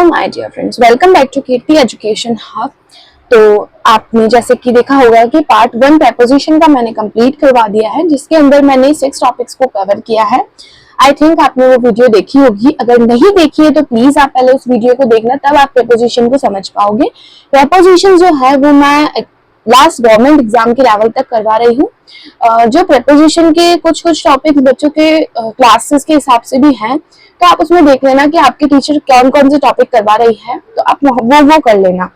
Hello my dear friends, welcome back to Kirti education hub. तो आपने जैसे कि देखा होगा कि पार्ट 1 प्रेपोजिशन का मैंने कंप्लीट करवा दिया है, जिसके अंदर मैंने 6 टॉपिक्स को कवर किया है। आई थिंक आपने वो वीडियो देखी होगी। अगर नहीं देखी है तो प्लीज आप पहले उस वीडियो को देखना, तब आप प्रेपोजिशन को समझ पाओगे। प्रेपोजिशन जो है वो मैं लास्ट गवर्नमेंट एग्जाम के लेवल तक करवा रही हूँ। जो प्रेपोजिशन के कुछ टॉपिक्स बच्चों के क्लासेस के हिसाब से भी हैं, तो आप उसमें देख लेना कि आपके टीचर कौन कौन से टॉपिक करवा रही है, तो आप वो कर लेना।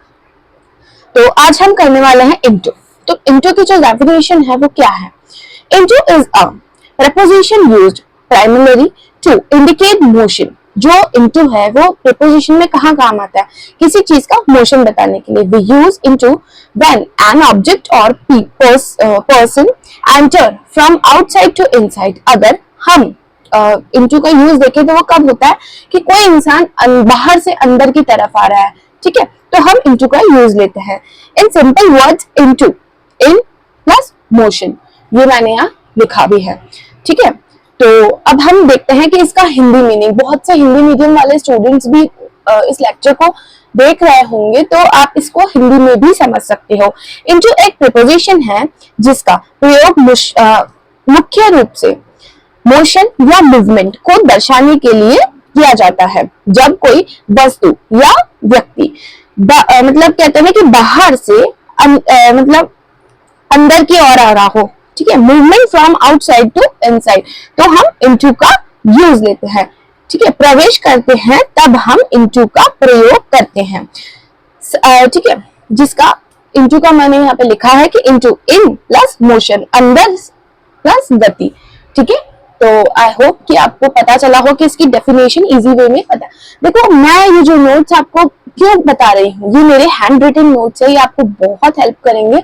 तो आज हम करने वाले हैं इंटू। तो इंटू की जो डेफिनेशन है वो क्या है? Into is a preposition used primarily to indicate motion। जो into है वो preposition में कहाँ काम आता है? किसी चीज का मोशन बताने के लिए। We use into when an object or person enter from outside to inside। अगर हम into का यूज देखें तो वो कब होता है कि कोई इंसान बाहर से अंदर की तरफ आ रहा है, ठीक है, तो हम into का यूज लेते हैं। In simple words into, in plus motion, ये मैंने यहाँ लिखा भी है, ठीक है। तो अब हम देखते हैं कि इसका हिंदी मीनिंग। बहुत से हिंदी मीडियम वाले स्टूडेंट्स भी इस लेक्चर को देख रहे होंगे, तो आप इसको हिंदी में भी समझ सकते हो। इनटू एक प्रीपोजिशन है जिसका प्रयोग मुख्य रूप से मोशन या मूवमेंट को दर्शाने के लिए किया जाता है। जब कोई वस्तु या व्यक्ति मतलब कहते हैं कि बाहर से मतलब अंदर की ओर आ रहा हो, ठीक है, movement from outside to inside, तो हम इनटू का यूज लेते हैं, ठीक है। प्रवेश करते हैं तब हम इनटू का प्रयोग करते हैं, ठीक है। जिसका इनटू का मैंने यहाँ पे लिखा है कि इनटू इन प्लस मोशन, अंदर प्लस गति, ठीक है। तो आई होप कि आपको पता चला हो कि इसकी डेफिनेशन इजी वे में पता। देखो, मैं ये जो नोट्स आपको क्यों बता रही हूँ, ये मेरे हैंड रिटन नोट्स है, ये आपको बहुत हेल्प करेंगे।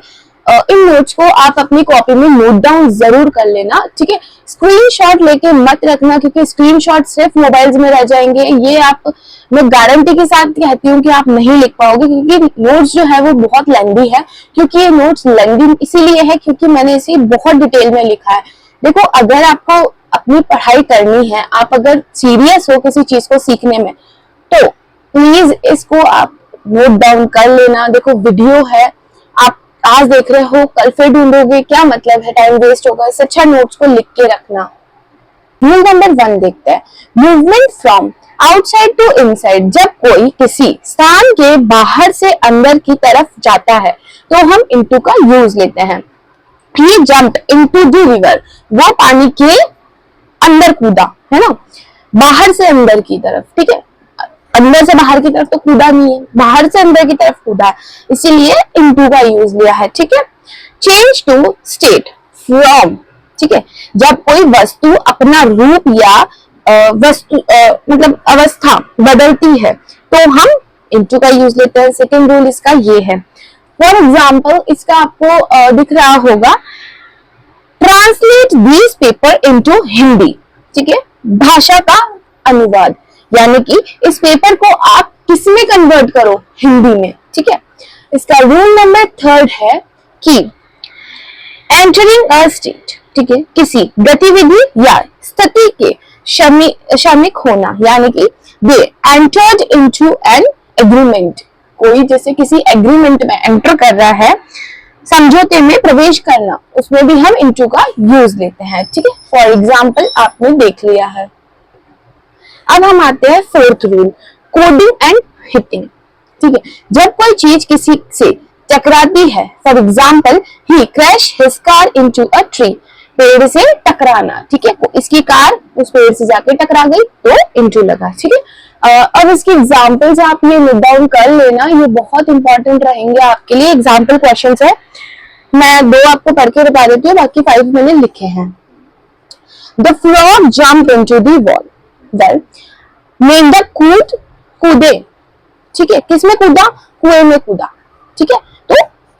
इन नोट्स को आप अपनी कॉपी में नोट डाउन जरूर कर लेना, ठीक है। स्क्रीनशॉट लेके मत रखना, क्योंकि स्क्रीनशॉट सिर्फ मोबाइल्स में रह जाएंगे। ये आप, मैं गारंटी के साथ कहती हूँ कि आप नहीं लिख पाओगे, क्योंकि नोट्स जो है वो बहुत लेंदी है। क्योंकि ये नोट्स लेंदी इसीलिए है क्योंकि मैंने इसे बहुत डिटेल में लिखा है। देखो, अगर आपको अपनी पढ़ाई करनी है, आप अगर सीरियस हो किसी चीज को सीखने में, तो प्लीज इसको आप नोट डाउन कर लेना। देखो, वीडियो है, आप आज देख रहे हो, कल फिर ढूंढोगे, क्या मतलब है, टाइम वेस्ट होगा। इससे अच्छा नोट्स को लिख के रखना। रूल नंबर 1 देखते हैं, movement from outside to inside. जब कोई किसी स्थान के बाहर से अंदर की तरफ जाता है तो हम इनटू का यूज लेते हैं। He jumped into the river। वो पानी के अंदर कूदा, है ना, बाहर से अंदर की तरफ, ठीक है। अंदर से बाहर की तरफ तो कूदा नहीं है, बाहर से अंदर की तरफ कूदा है, इसीलिए इनटू का यूज लिया है, ठीक है। चेंज टू स्टेट फ्रॉम, ठीक है, जब कोई वस्तु अपना रूप या मतलब अवस्था बदलती है तो हम इनटू का यूज लेते हैं। सेकेंड रूल इसका ये है। फॉर एग्जाम्पल, इसका आपको दिख रहा होगा, translate this paper into Hindi, ठीक है, भाषा का अनुवाद, यानी कि इस पेपर को आप किस में कन्वर्ट करो, हिंदी में, ठीक है। इसका रूल नंबर 3 है कि एंटरिंग अ स्टेट, ठीक है, किसी गतिविधि या स्थिति के शामिल होना, यानी कि they entered into an agreement. कोई जैसे किसी एग्रीमेंट में एंटर कर रहा है, समझौते में प्रवेश करना, उसमें भी हम इनटू का यूज लेते हैं, ठीक है। फॉर एग्जाम्पल आपने देख लिया है। अब हम आते हैं 4th rule, coding and hitting, ठीक है। जब कोई चीज किसी से टकराती है, for example he crash his car into a tree, पेड़ से टकराना, ठीक है, इसकी कार उस पेड़ से जाके टकरा गई तो इनटू लगा, ठीक है। अब इसकी एग्जाम्पल्स आप ये नोट डाउन कर लेना, ये बहुत इंपॉर्टेंट रहेंगे आपके लिए। एग्जाम्पल क्वेश्चंस है, मैं 2 आपको पढ़ के बता देती हूँ, बाकी 5 मैंने लिखे हैं। The frog jump into the wall. Well, मेंढक कूदे, ठीक है, किसमें कूदा, कुएं में कूदा, ठीक है, तो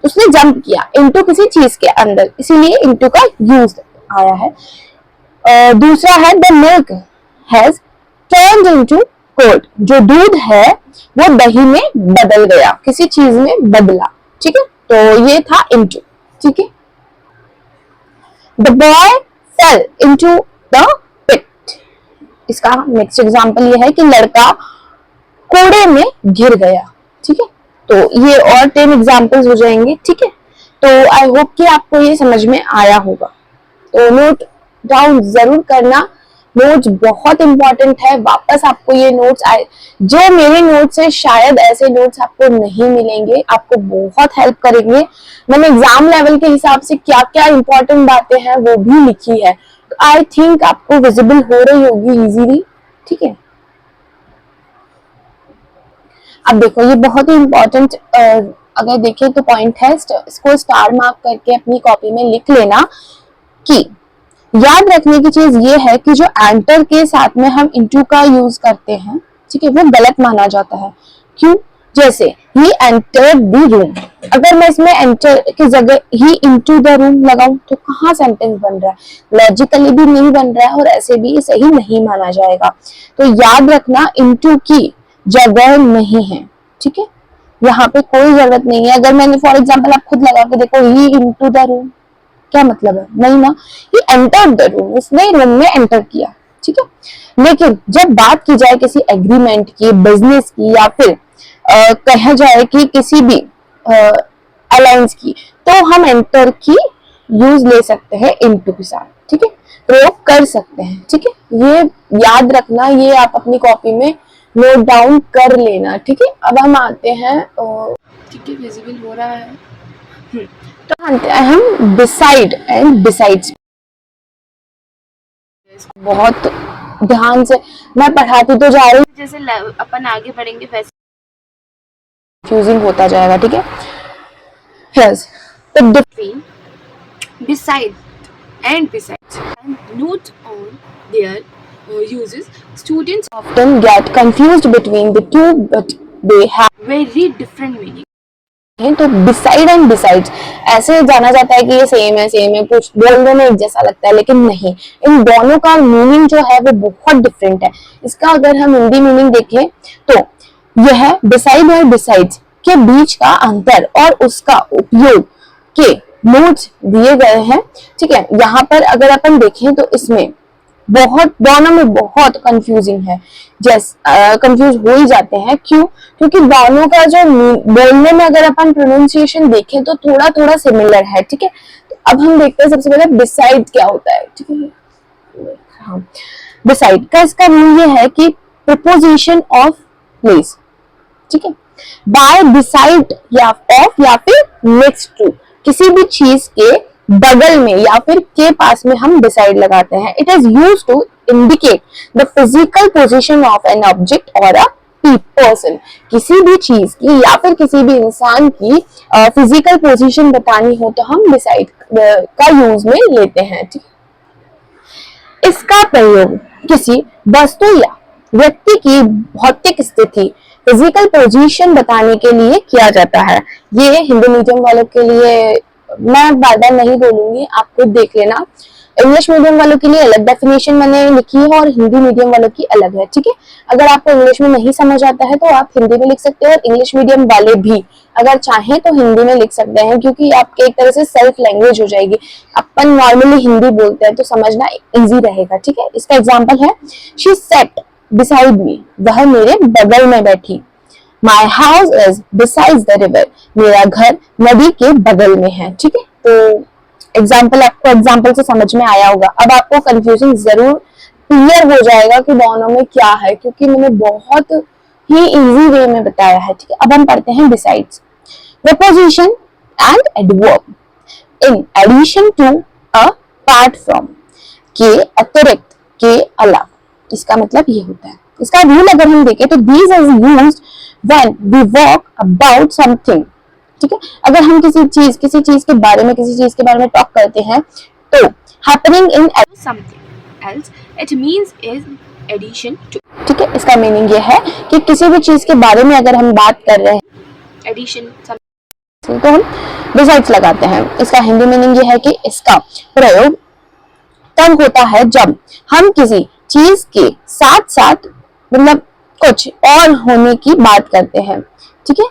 उसने जंप किया इनटू किसी चीज के अंदर, इसीलिए इनटू का यूज आया है। दूसरा है, the milk has turned into curd. जो दूध है वो दही में बदल गया, किसी चीज में बदला, ठीक है, तो ये था इनटू, ठीक है। The boy fell into the pit. इसका नेक्स्ट एग्जांपल ये है कि लड़का कोड़े में गिर गया। ठीक है, तो ये और 10 एग्जाम्पल्स हो जाएंगे। ठीक है, तो आई होप कि आपको ये समझ में आया होगा। तो नोट डाउन जरूर करना, नोट्स बहुत इंपॉर्टेंट है। वापस आपको ये नोट्स आए, जो मेरे नोट्स है शायद ऐसे नोट्स आपको नहीं मिलेंगे, आपको बहुत हेल्प करेंगे। मैंने एग्जाम लेवल के हिसाब से क्या क्या इंपॉर्टेंट बातें हैं वो भी लिखी है, तो आई थिंक आपको विजिबल हो रही होगी इजीली। ठीक है, अब देखो ये बहुत ही इंपॉर्टेंट अगर देखें तो पॉइंट है, इसको स्टार मार्क करके अपनी कॉपी में लिख लेना कि याद रखने की चीज ये है कि जो एंटर के साथ में हम इनटू का यूज करते हैं, ठीक है, वो गलत माना जाता है। क्यों? जैसे ही एंटर्ड द रूम, अगर मैं इसमें एंटर की जगह ही इनटू द रूम लगाऊं तो कहाँ सेंटेंस बन रहा है? लॉजिकली भी नहीं बन रहा है और ऐसे भी सही नहीं माना जाएगा। तो याद रखना इनटू की जगह नहीं है। ठीक है, यहाँ पे कोई जरूरत नहीं है। अगर मैंने फॉर एग्जाम्पल आप खुद लगा के देखो, ही इनटू द रूम, क्या मतलब है? नहीं ना, ही एंटर्ड द रूम, उसने रूम में एंटर किया। ठीक है, लेकिन जब बात की जाए किसी एग्रीमेंट की, बिजनेस की, या फिर कहा जाए कि किसी भी अलायंस की, तो हम एंटर की यूज ले सकते हैं इनटू के साथ। ठीक है, प्रयोग कर सकते हैं। ठीक है, ये याद रखना, ये आप अपनी कॉपी में नोट डाउन कर लेना। ठीक है, अब हम आते हैं, ठीक है विजिबल हो रहा है, तो आते हैं हम डिसाइड एंड डिसाइड्स। बहुत ध्यान से मैं पढ़ाती तो जा रही हूँ, जैसे अपन आगे बढ़ेंगे वैसे कंफ्यूजिंग होता जाएगा। ठीक है, yes, the between beside and besides and note on their uses. Students often get confused between the two, but they have very different meaning. तो बिसाइड एंड बिसाइड्स ऐसे जाना जाता है कि ये सेम है, कुछ बोलने में एक जैसा लगता है, लेकिन नहीं, इन दोनों का मीनिंग जो है वो बहुत डिफरेंट है। इसका अगर हम हिंदी मीनिंग देखें तो यह बिसाइड और बिसाइड्स के बीच का अंतर और उसका उपयोग के नोट्स दिए गए हैं। ठीक है, यहाँ पर अगर अपन देखें तो इसमें बहुत, दोनों में बहुत कंफ्यूजिंग है, कंफ्यूज हो ही जाते हैं। क्यों? क्योंकि दोनों का जो बोलने में अगर अपन प्रोनाउंसिएशन देखें तो थोड़ा थोड़ा सिमिलर है। ठीक है, तो अब हम देखते हैं सबसे पहले डिसाइड क्या होता है। ठीक है, हाँ, डिसाइड का इसका मीनिंग ये है कि प्रीपोजिशन ऑफ प्लेस। ठीक है, बाय डिसाइड या ऑफ या फिर नेक्स्ट टू, किसी भी चीज के बगल में या फिर के पास में हम डिसाइड लगाते हैं। It is used to indicate the physical position of an object और अ पर्सन। किसी भी चीज की या फिर किसी भी इंसान की फिजिकल पोजीशन बतानी हो तो हम डिसाइड का यूज में लेते हैं। ठीक है, इसका प्रयोग किसी वस्तु या व्यक्ति की भौतिक स्थिति, फिजिकल पोजीशन बताने के लिए किया जाता है। ये हिंदी मीडियम वालों के लिए मैं बार बार नहीं बोलूंगी, आप खुद देख लेना। इंग्लिश मीडियम वालों के लिए अलग डेफिनेशन मैंने लिखी है और हिंदी मीडियम वालों की अलग है। ठीक है, अगर आपको इंग्लिश में नहीं समझ आता है तो आप हिंदी में लिख सकते हैं, और इंग्लिश मीडियम वाले भी अगर चाहें तो हिंदी में लिख सकते हैं, क्योंकि आपके एक तरह से सेल्फ लैंग्वेज हो जाएगी। अपन नॉर्मली हिंदी बोलते हैं तो समझना इजी रहेगा। ठीक है, इसका एग्जाम्पल है, शी सेट बिसाइड मी, वह मेरे बगल में बैठी। My house is besides the river, मेरा घर नदी के बगल में है। ठीक है, तो एग्जाम्पल आपको एग्जाम्पल से समझ में आया होगा। अब आपको कंफ्यूजन जरूर क्लियर हो जाएगा कि दोनों में क्या है, क्योंकि मैंने बहुत ही इजी वे में बताया है। ठीक है, अब हम पढ़ते हैं besides. Preposition and adverb in addition to, apart from, के अतिरिक्त, के अलावा, इसका मतलब ये होता है। इसका रूल अगर हम देखें तो these is used when we talk about something। ठीक है, अगर हम किसी चीज के बारे में टॉक करते हैं तो happening in something else it means is addition to। ठीक है, इसका मीनिंग ये है कि किसी भी चीज के बारे में अगर हम बात कर रहे हैं, एडिशन तो हम बिसाइड्स लगाते हैं। इसका हिंदी मीनिंग ये है कि इसका प्रयोग तब होता है जब हम किसी चीज के साथ साथ मतलब कुछ और होने की बात करते हैं। ठीक है,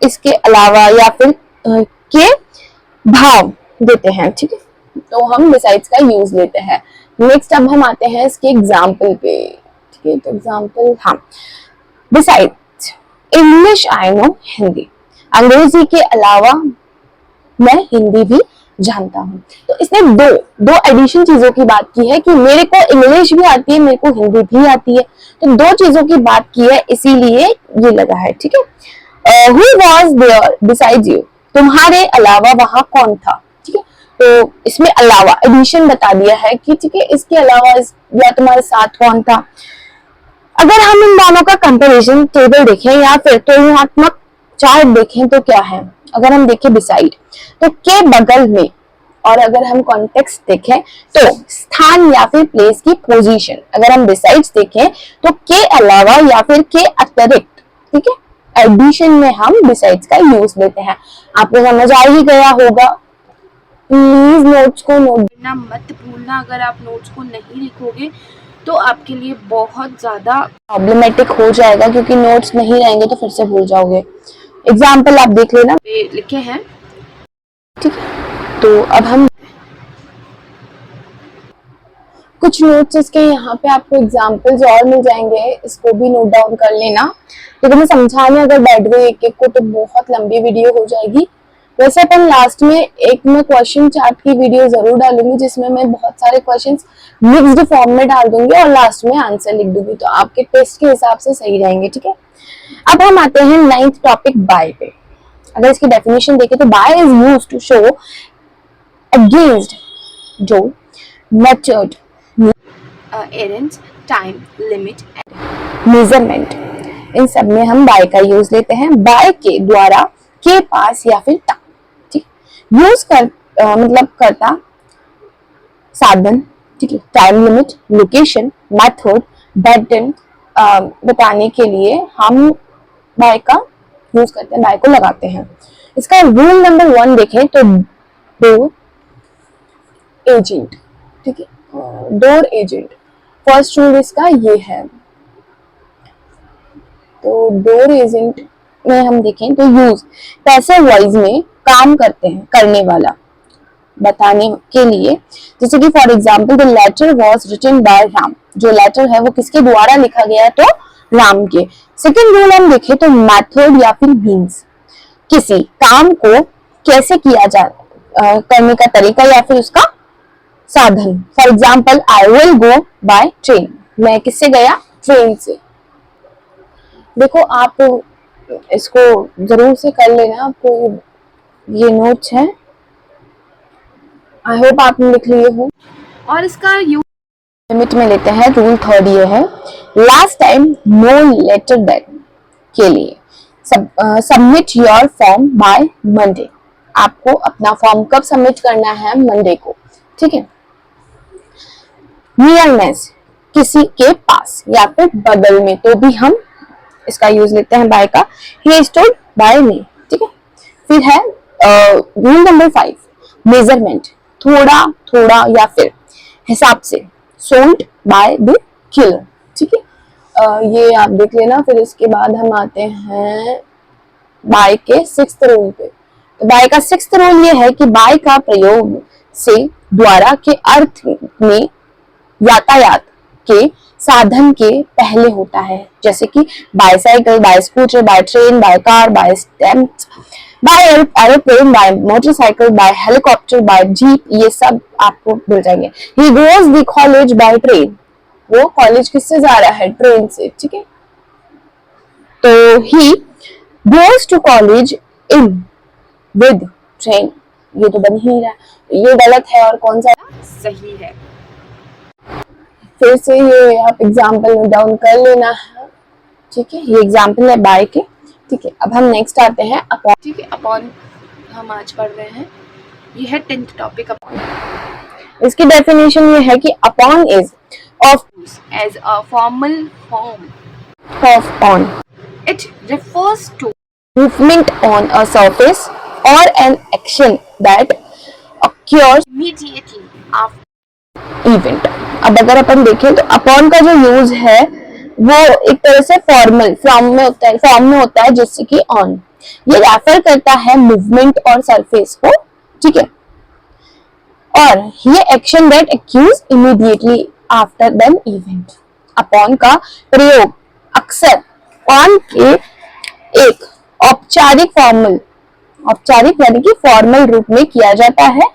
इसके अलावा या फिर के भाव देते हैं। ठीक है, तो हम बिसाइड्स का यूज लेते हैं। नेक्स्ट अब हम आते हैं इसके एग्जाम्पल पे। ठीक है, तो एग्जाम्पल, हाँ, beside English I know Hindi, अंग्रेजी के अलावा मैं हिंदी भी जानता हूँ। तो इसने दो दो एडिशन चीजों की बात की है कि मेरे को इंग्लिश भी आती है, मेरे को हिंदी भी आती है, तो दो चीजों की बात की है, इसीलिए ये लगा है। ठीक है, who was there beside you, तुम्हारे अलावा वहां कौन था। ठीक है, तो इसमें अलावा एडिशन बता दिया है कि ठीक है, इसके अलावा या तुम्हारे साथ कौन था। अगर हम इन दोनों का कंपैरिजन टेबल देखें या फिर तुलनात्मक चार्ट देखें तो क्या है, अगर हम देखें बिसाइड तो के बगल में, और अगर हम कॉन्टेक्स्ट देखें तो स्थान या फिर प्लेस की पोजीशन। अगर हम बिसाइड्स देखें तो के अलावा या फिर के अतिरिक्त। ठीक है, एडिशन में हम बिसाइड्स का यूज लेते हैं। आपको समझ आ ही गया होगा। प्लीज नोट्स को नोट करना मत भूलना। अगर आप नोट्स को नहीं लिखोगे तो आपके लिए बहुत ज़्यादा प्रॉब्लमेटिक हो जाएगा, क्योंकि नोट्स नहीं रहेंगे तो फिर से भूल जाओगे। एग्जाम्पल आप देख लेना, लिखे हैं। ठीक है, तो अब हम कुछ नोट्स इसके यहाँ पे आपको एग्जाम्पल्स और मिल जाएंगे, इसको भी नोट डाउन कर लेना, क्योंकि मैं समझाने अगर बैठ गई एक एक को तो बहुत लंबी वीडियो हो जाएगी। वैसे अपन लास्ट में एक मैं क्वेश्चन चार्ट की वीडियो जरूर डालूंगी, जिसमें मैं बहुत सारे क्वेश्चंस मिक्स्ड फॉर्म में डाल दूंगी और लास्ट में आंसर लिख दूंगी, तो आपके टेस्ट के हिसाब से सही रहेंगे। ठीक है, अब हम आते हैं 9th टॉपिक बाय पे। अगर इसकी डेफिनेशन देखें तो by is used to show against जो method arrange time limit measurement, इन सब में हम बाय का यूज लेते हैं। बाय के द्वारा, के पास या फिर तक। ठीक, यूज कर मतलब करता साधन। ठीक है, time limit, location, method, pattern बताने के लिए हम बाय का यूज करते हैं, बाय को लगाते हैं। इसका रूल नंबर 1 देखें तो डोर एजेंट। ठीक है, डोर एजेंट फर्स्ट रूल इसका ये है। तो डोर एजेंट में हम देखें तो यूज पैसिव वॉइस में काम करते हैं, करने वाला बताने के लिए। जैसे कि for example the letter was written by Ram, जो लेटर है वो किसके द्वारा लिखा गया है, तो राम के। सेकेंड रूल हम देखें तो मेथड या फिर मीन्स, किसी काम को कैसे किया जा करने का तरीका या फिर उसका साधन। For example I will go by train, मैं किससे गया, ट्रेन से। देखो आप इसको जरूर से कर लेना, आपको ये नोट्स है, आई होप आपने लिख लिए हो। और इसका यूज लिमिट में लेते हैं। रूल 3 ये है, last time no later then के लिए submit your form by Monday, आपको अपना फॉर्म कब सबमिट करना है, मंडे को। ठीक है, नियरनेस, किसी के पास या फिर बगल में, तो भी हम इसका यूज लेते हैं बाय का। ही स्टूड बाय मी। ठीक है, फिर है रूल नंबर 5 मेजरमेंट, थोड़ा थोड़ा या फिर हिसाब से। Sold by the kilo. ठीक है, ये आप देख लेना। फिर इसके बाद हम आते हैं बाय के 6th रूल पे। तो बाय का 6th रूल ये है कि बाय का प्रयोग से द्वारा के अर्थ में यातायात के साधन के पहले होता है, जैसे कि bicycle, by scooter, by train, by car, by stamp, by aeroplane, by motorcycle, by helicopter, by jeep, ये सब आपको मिल जाएंगे। He goes the college by train, वो कॉलेज किससे जा रहा है, ट्रेन से। ठीक है, तो he goes to college in with train, ये तो बन ही रहा है, ये गलत है और कौन सा सही है। फिर से ये आप एग्जाम्पल में डाउन कर लेना है। ठीक है, ये एग्जाम्पल है बाय के। ठीक है, अब हम नेक्स्ट आते हैं अपॉन। ठीक है, अपॉन हम आज पढ़ रहे हैं, ये है 10th टॉपिक अपॉन। इसकी डेफिनेशन ये है कि upon is of as a formal form of on, it refers to movement on a surface और an action that occurs immediately after event. अब अगर अपन देखें तो अपॉन का जो यूज है वो एक तरह से फॉर्मल फॉर्म में होता है जिससे कि ऑन, ये रेफर करता है मूवमेंट और सरफेस को। ठीक है, और ये action that occurs immediately after than event. Upon का प्रयोग अक्सर ऑन के औपचारिक यानी कि फॉर्मल रूप में किया जाता है।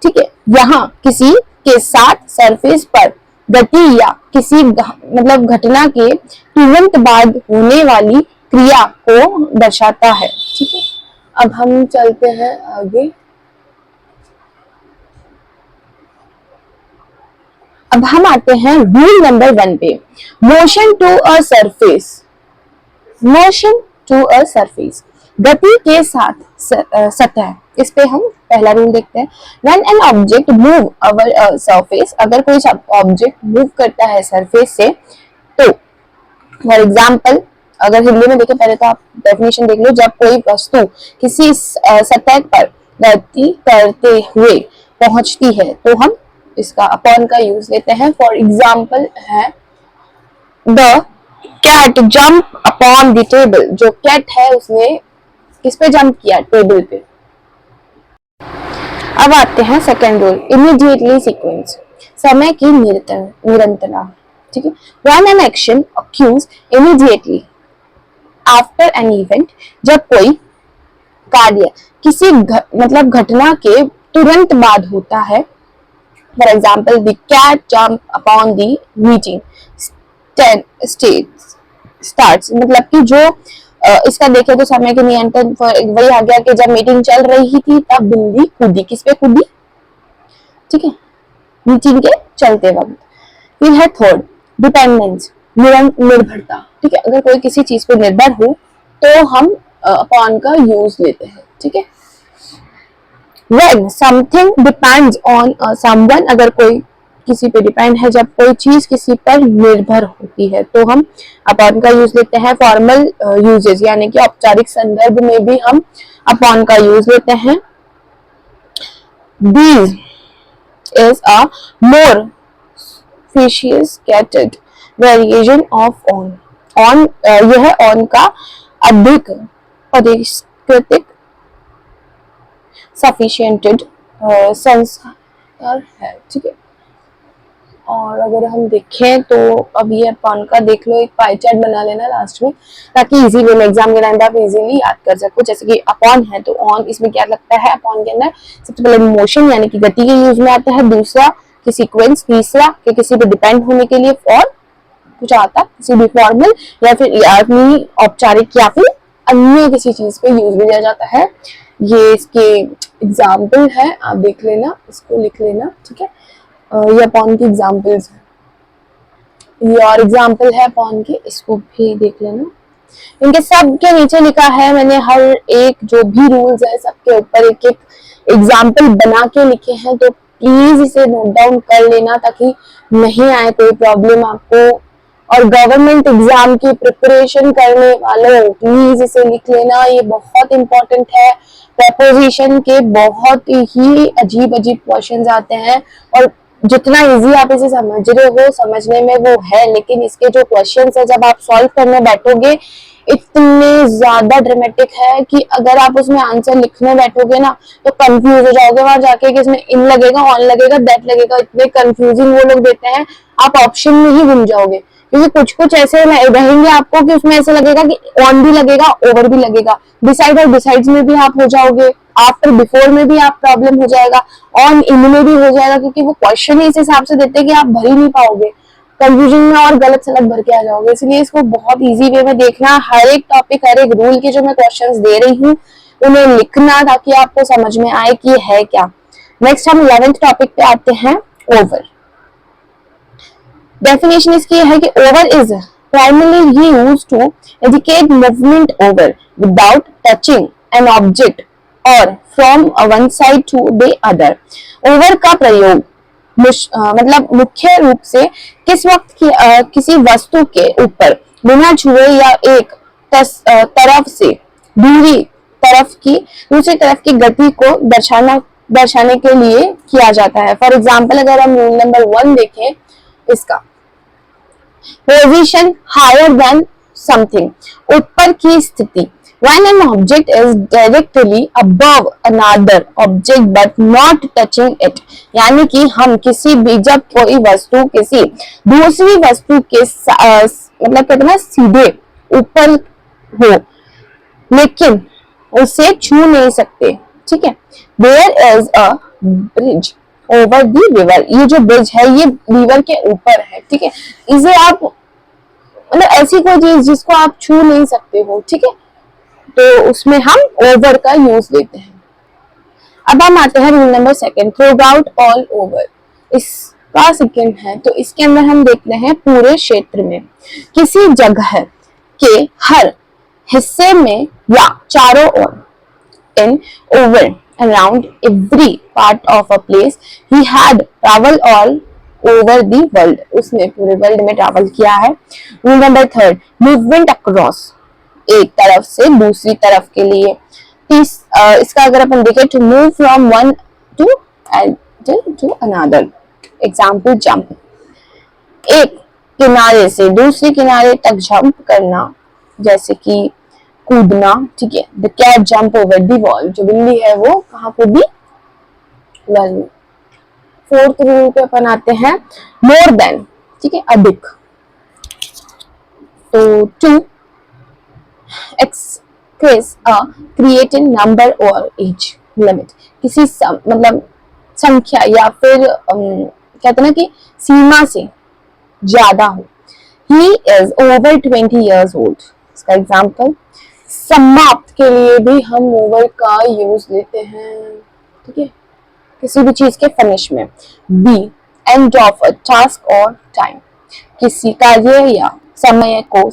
ठीक है, यहाँ किसी के साथ सरफेस पर गति या किसी मतलब घटना के तुरंत बाद होने वाली क्रिया को दर्शाता है। ठीक है, अब हम चलते हैं आगे। अब हम आते हैं रूल नंबर 1 पे, motion to a surface. Motion to a surface, गति के साथ सतह, इस पे हम पहला रूल देखते हैं। When an object move over surface, अगर कोई ऑब्जेक्ट मूव करता है सरफेस से, तो फॉर एग्जाम्पल अगर हिंदी में देखें, पहले तो आप डेफिनेशन देख लो, जब कोई वस्तु किसी सतह पर गति करते हुए पहुंचती है तो हम इसका अपॉन का यूज लेते हैं। फॉर एग्जाम्पल है the cat jump upon the table, जो कैट है उसने किस पे जंप किया, टेबल पे। अब आते हैं सेकेंड रूल, इमीडिएटली सीक्वेंस, समय की निरंतरता। ठीक है, when an action occurs immediately after an event, जब कोई कार्य किसी मतलब घटना के तुरंत बाद होता है। For example the cat jump upon the meeting starts, मतलब कि जो इसका देखें तो समय के नियंत्रण वही आ गया कि जब मीटिंग चल रही थी तब बिल्ली कूदी, किस पे कूदी, ठीक है, मीटिंग के चलते वक्त। फिर है थर्ड, डिपेंडेंस, निर्भरता। ठीक है, अगर कोई किसी चीज पे निर्भर हो तो हम अपॉन का यूज लेते हैं। ठीक है, when something depends on someone, अगर कोई किसी पे डिपेंड है, जब कोई चीज किसी पर निर्भर होती है तो हम अपॉन का यूज लेते हैं। फॉर्मल यूजेस यानी कि औपचारिक संदर्भ में भी हम अपॉन का यूज लेते हैं। These is a more sophisticated variation of on. On यह on का अधिक परिष्कृत सफिशिएंटेड संस्कार है। ठीक है, और अगर हम देखें तो अब ये अपॉन का देख लो, एक पाई चार्ट बना लेना लास्ट में, ताकि इजी वे में एग्जाम के टाइम पे आप इजीली याद कर सको। जैसे कि अपॉन है तो ऑन, इसमें क्या लगता है, अपॉन के अंदर सबसे पहले मोशन यानी कि गति के यूज में आता है, दूसरा कि सीक्वेंस, तीसरा कि किसी पे डिपेंड होने के लिए, और कुछ आता किसी भी फॉर्मल या फिर औपचारिक या फिर अन्य किसी चीज पे यूज में लिया जाता है। ये इसके एग्जाम्पल है, आप देख लेना, इसको लिख लेना। ठीक है, ये अपॉन की एग्जाम्पल्स है, ये और एग्जाम्पल है अपॉन के, इसको भी देख लेना। इनके सब के नीचे लिखा है मैंने, हर एक जो भी रूल्स है सबके ऊपर एक एक एग्जाम्पल बना के लिखे हैं, तो प्लीज इसे नोट डाउन कर लेना ताकि नहीं आए कोई प्रॉब्लम आपको। और गवर्नमेंट एग्जाम की प्रिपरेशन करने वालों प्लीज इसे लिख लेना, ये बहुत इंपॉर्टेंट है। प्रपोजिशन के बहुत ही अजीब अजीब क्वेश्चंस आते हैं, और जितना इजी आप इसे समझ रहे हो, समझने में वो है, लेकिन इसके जो क्वेश्चंस है जब आप सॉल्व करने बैठोगे इतने ज्यादा ड्रामेटिक है कि अगर आप उसमें आंसर लिखने बैठोगे ना तो कंफ्यूज हो जाओगे वहां जाके कि इसमें इन लगेगा, ऑन लगेगा, दैट लगेगा, इतने कंफ्यूजिंग वो लोग देते हैं, आप ऑप्शन में ही घूम जाओगे। क्योंकि कुछ कुछ ऐसे रहेंगे आपको कि उसमें ऐसा लगेगा कि ऑन भी लगेगा, ओवर भी लगेगा, डिसाइड और डिसाइड्स में भी आप हो जाओगे, आफ्टर बिफोर में भी आप प्रॉब्लम हो जाएगा, ऑन इन में भी हो जाएगा, क्योंकि वो क्वेश्चन ही इस हिसाब से देते हैं कि आप भर ही नहीं पाओगे, कंफ्यूजन में और गलत सलत भर के आ जाओगे। इसलिए इसको बहुत इजी वे में देखना, हर एक टॉपिक, हर एक रूल के जो मैं क्वेश्चंस दे रही हूँ उन्हें लिखना ताकि आपको समझ में आए कि है क्या। नेक्स्ट हम 11th टॉपिक पे आते हैं, ओवर। डेफिनेशन इसकी है कि over is primarily used to indicate movement over without touching an object or from one side to the other. Over का प्रयोग मतलब मुख्य रूप से किस वक्त किसी वस्तु के ऊपर बिना छुए या एक तरफ से दूसरी तरफ की गति को दर्शाने के लिए किया जाता है। फॉर एग्जाम्पल अगर हम रूल नंबर 1 देखें इसका, पोजीशन हायर देन समथिंग, ऊपर की स्थिति। When an object is directly above another object but not touching it, यानी कि हम किसी भी, जब कोई वस्तु किसी दूसरी वस्तु के मतलब कहते हैं ना सीधे ऊपर हो लेकिन उसे छू नहीं सकते, ठीक है। There is a bridge over the river, ये जो ब्रिज है ये रिवर के ऊपर है, ठीक है। इसे आप मतलब ऐसी कोई चीज जिसको आप छू नहीं सकते हो, ठीक है, तो उसमें हम ओवर का यूज लेते हैं। अब हम आते हैं rule number second, through out all over. इसका सेकंड है, तो इसके अंदर हम देखते हैं पूरे क्षेत्र में, किसी जगह के हर हिस्से में या चारों ओर, in over around every part of a place, he had traveled all over the world, उसने पूरे वर्ल्ड में ट्रैवल किया है। Rule number third, movement across, एक तरफ से दूसरी तरफ के लिए। इसका अगर अपन देखें, to move from one to to another, example jump, एक किनारे से दूसरे किनारे तक जंप करना, जैसे कि कूदना, ठीक है। The cat jump over the wall, जो बिल्ली है वो कहाँ कूदी, वॉल में। फोर्थ रूल पे अपन आते हैं, मोर देन, ठीक है, अधिक। तो to express a created number or age limit, किसी मतलब संख्या या फिर कहते हैं ना कि सीमा से ज्यादा हो। He is over 20 years old, इसका एग्जाम्पल। समाप्त के लिए भी हम ओवर का यूज लेते हैं, ठीक है, किसी भी चीज के फिनिश में। Be end of a task or time, किसी कार्य या समय को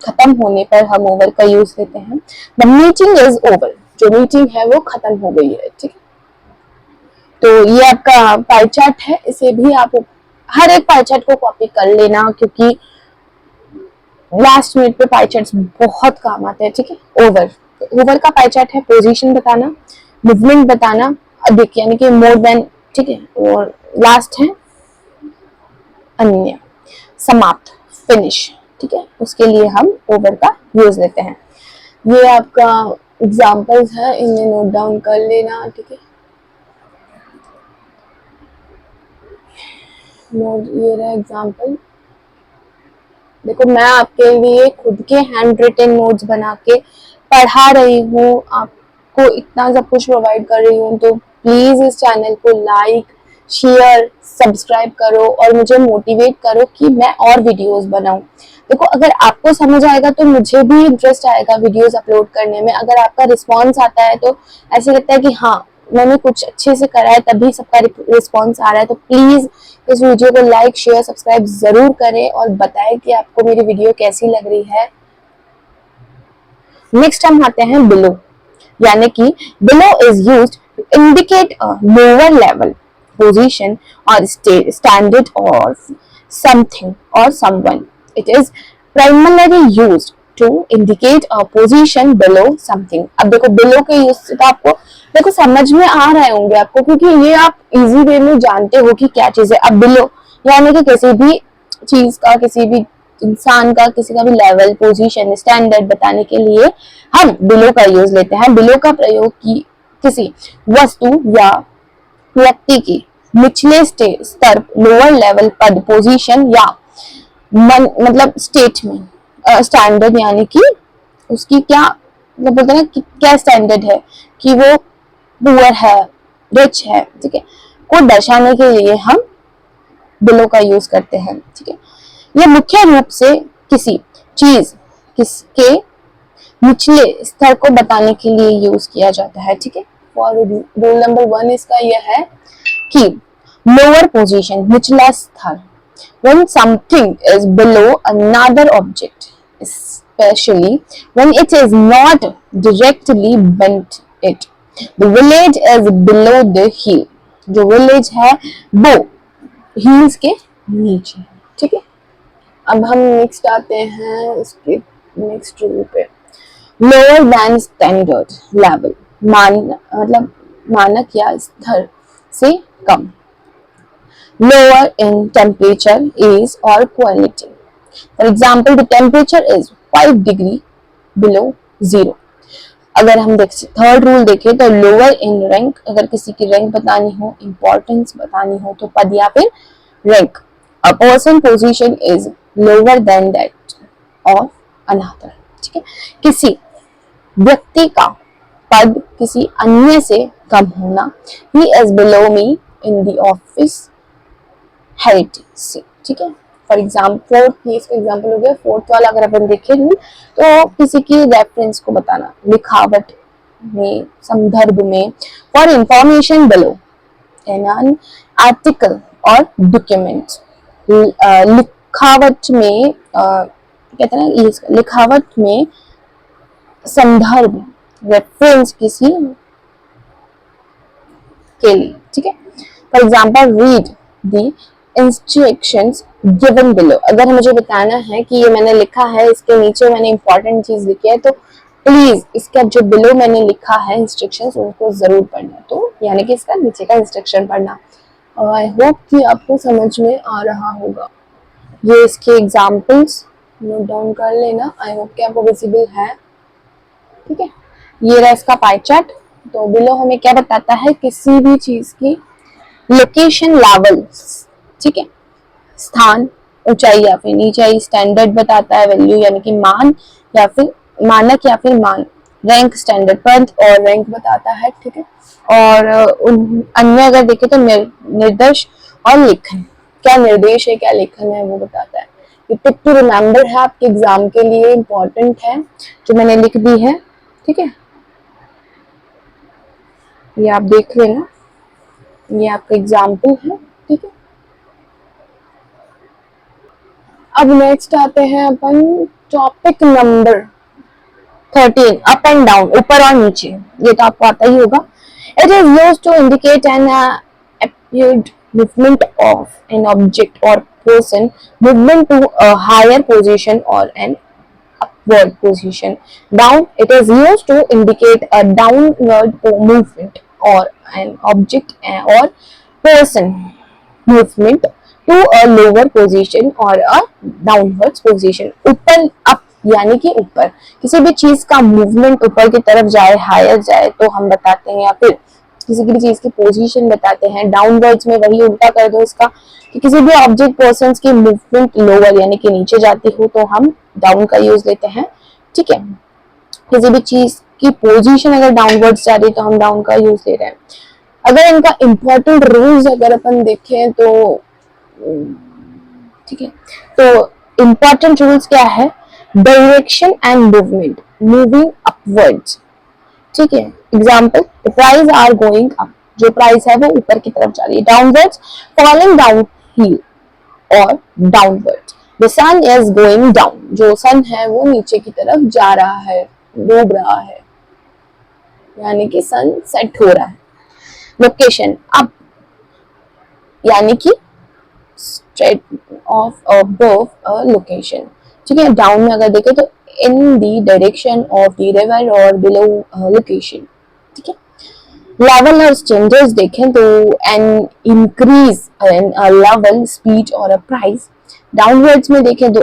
खत्म होने पर हम ओवर का यूज लेते हैं। द मीटिंग इज ओवर, जो मीटिंग है वो खत्म हो गई है, ठीक है। तो ये आपका पाई चार्ट है, इसे भी आप हर एक पाई चार्ट को कॉपी कर लेना, क्योंकि लास्ट मिनट पे पाई चार्ट्स बहुत काम आते हैं, ठीक है। ओवर का पाई चार्ट है, पोजीशन बताना, मूवमेंट बताना, अधिक यानी कि मोर देन, ठीक है, और लास्ट है अन्य, समाप्त, फिनिश, ठीक है, उसके लिए हम ओवर का यूज लेते हैं। ये आपका एग्जांपल्स है, इन्हें नोट डाउन कर लेना, ठीक है। ये रहा एग्जांपल। देखो मैं आपके लिए खुद के हैंड रिटन नोट्स बना के पढ़ा रही हूँ, आपको इतना सब कुछ प्रोवाइड कर रही हूँ, तो प्लीज इस चैनल को लाइक, शेयर, सब्सक्राइब करो और मुझे मोटिवेट करो कि मैं और वीडियोस बनाऊं। देखो अगर आपको समझ आएगा तो मुझे भी इंटरेस्ट आएगा वीडियोस अपलोड करने में। अगर आपका रिस्पॉन्स आता है तो ऐसे लगता है कि हाँ मैंने कुछ अच्छे से करा है, तभी सबका रिस्पॉन्स आ रहा है। तो प्लीज इस वीडियो को लाइक, शेयर, सब्सक्राइब जरूर करें और बताएं कि आपको मेरी वीडियो कैसी लग रही है। नेक्स्ट हम आते हैं बिलो, यानी कि below is used to indicate a lower level, position or standard of something or someone. It is primarily used to indicate a position below something. अब देखो below के यूज से तो आपको देखो समझ में आ रहे होंगे आपको, क्योंकि ये आप इजी वे में जानते हो कि क्या चीज है। अब below यानी कि किसी भी चीज का, किसी भी इंसान का, किसी का भी लेवल, पोजीशन, स्टैंडर्ड बताने के लिए हम below का यूज लेते हैं। below का प्रयोग की किसी वस्तु या व्यक्ति की निचले स्तर, लोअर लेवल, पद, पोजीशन या मतलब स्टेटमेंट, स्टैंडर्ड यानी कि उसकी क्या मतलब बोलते हैं ना कि क्या स्टैंडर्ड है, कि वो पुअर है, रिच है, ठीक है, को दर्शाने के लिए हम बिलो का यूज करते हैं, ठीक है। ये मुख्य रूप से किसी चीज किसके निचले स्तर को बताने के लिए यूज किया जाता है, ठीक है। और रूल नंबर 1 इसका यह है कि लोअर पोजीशन, निचला स्तर, when something is below another object, especially when it is not directly beneath it. The village is below the hill. जो विलेज है वो हिल्स के नीचे, ठीक है। अब हम नेक्स्ट आते हैं उसके नेक्स्ट रूल पे, लोअर देन स्टैंडर्ड लेवल, मतलब मानक या स्तर से कम। Lower in temperature is or quality. For example, the temperature is 5 degree below zero. अगर हम थर्ड रूल देखें तो लोअर इन रैंक, अगर किसी की रैंक बतानी हो, इंपॉर्टेंस बतानी हो तो पद या फिर rank. A person position is lower than that of another, ठीक है। किसी व्यक्ति का पद किसी अन्य से कम होना। He is below me in the office hierarchy, ठीक है। फॉर एग्जाम्पल ये इसका एग्जाम्पल हो गया। फोर्थ वाला अगर अपन देखें रूल, तो किसी की रेफरेंस को बताना, लिखावट में, संदर्भ में। For information below in an article और डॉक्यूमेंट। लिखावट में कहते हैं ना, ये लिखावट में संदर्भ, रेफरेंस किसी के लिए, ठीक है। For example read the instructions given below. अगर मुझे बताना है कि ये मैंने लिखा है, इसके नीचे मैंने इंपॉर्टेंट चीज लिखी है, तो प्लीज इसका जो बिलो मैंने लिखा है इंस्ट्रक्शंस, उनको जरूर पढ़ना। तो यानी कि इसका नीचे का इंस्ट्रक्शन पढ़ना। आई होप कि आपको समझ में आ रहा होगा। ये इसके एग्जाम्पल्स नोट डाउन कर लेना। आई होप कि आपको विजिबल है, ठीक है। ये रहा इसका पाई चार्ट। तो बिलो हमें क्या बताता है, किसी भी चीज की लोकेशन, लेवल, ठीक है, स्थान, ऊंचाई या फिर नीचाई। स्टैंडर्ड बताता है, वैल्यू यानी कि मान या फिर मानक या फिर मान। रैंक, स्टैंडर्ड, पद और रैंक बताता है, ठीक है। और अन्य अगर देखें तो निर्देश और लेखन, क्या निर्देश है क्या लेखन है वो बताता है। ये टिप टू रिमेम्बर है, आपके एग्जाम के लिए इंपॉर्टेंट है, जो मैंने लिख दी है, ठीक है। ये आप देख लेना, ये आपका एग्जाम्पल है, ठीक है। अब नेक्स्ट आते हैं अपन topic number 13, up and down, ऊपर और नीचे। ये तो आपको आता ही होगा। It is used to indicate an upward movement of an object or person, movement to a higher position or an upward position. Down, it is used to indicate a downward movement or an object or person movement to a lower position or a downwards position. ऊपर, up यानी कि ऊपर, किसी भी चीज का movement ऊपर की तरफ जाए, हायर जाए, तो हम बताते हैं, या फिर किसी भी चीज की पोजीशन बताते हैं। डाउनवर्ड्स में वही उल्टा कर दो इसका, कि किसी भी ऑब्जेक्ट पर्सन की मूवमेंट लोअर यानी कि नीचे जाती हो तो हम डाउन का यूज लेते हैं, ठीक है। किसी भी चीज की पोजीशन अगर डाउनवर्ड्स जा रही है तो हम डाउन का यूज ले रहे हैं। अगर इनका इंपॉर्टेंट रूल्स अगर अपन देखें तो, ठीक है, तो इंपॉर्टेंट रूल्स क्या है, direction and movement, moving upwards, ठीक है। Example, the price are going up, जो प्राइस है वो ऊपर की तरफ जा रही है। Downwards, falling down hill or downwards, the sun is going down, जो सन है वो नीचे की तरफ जा रहा है, डूब रहा है, यानी कि सन सेट हो रहा है। लोकेशन, अप यानी कि straight of above a location, ठीक है। डाउन में अगर देखें तो in the direction of the river और बिलो लोकेशन, ठीक है। लेवल और चेंजेस देखें तो an increase in a level, speed और अ प्राइस। डाउनवर्ड्स में देखें तो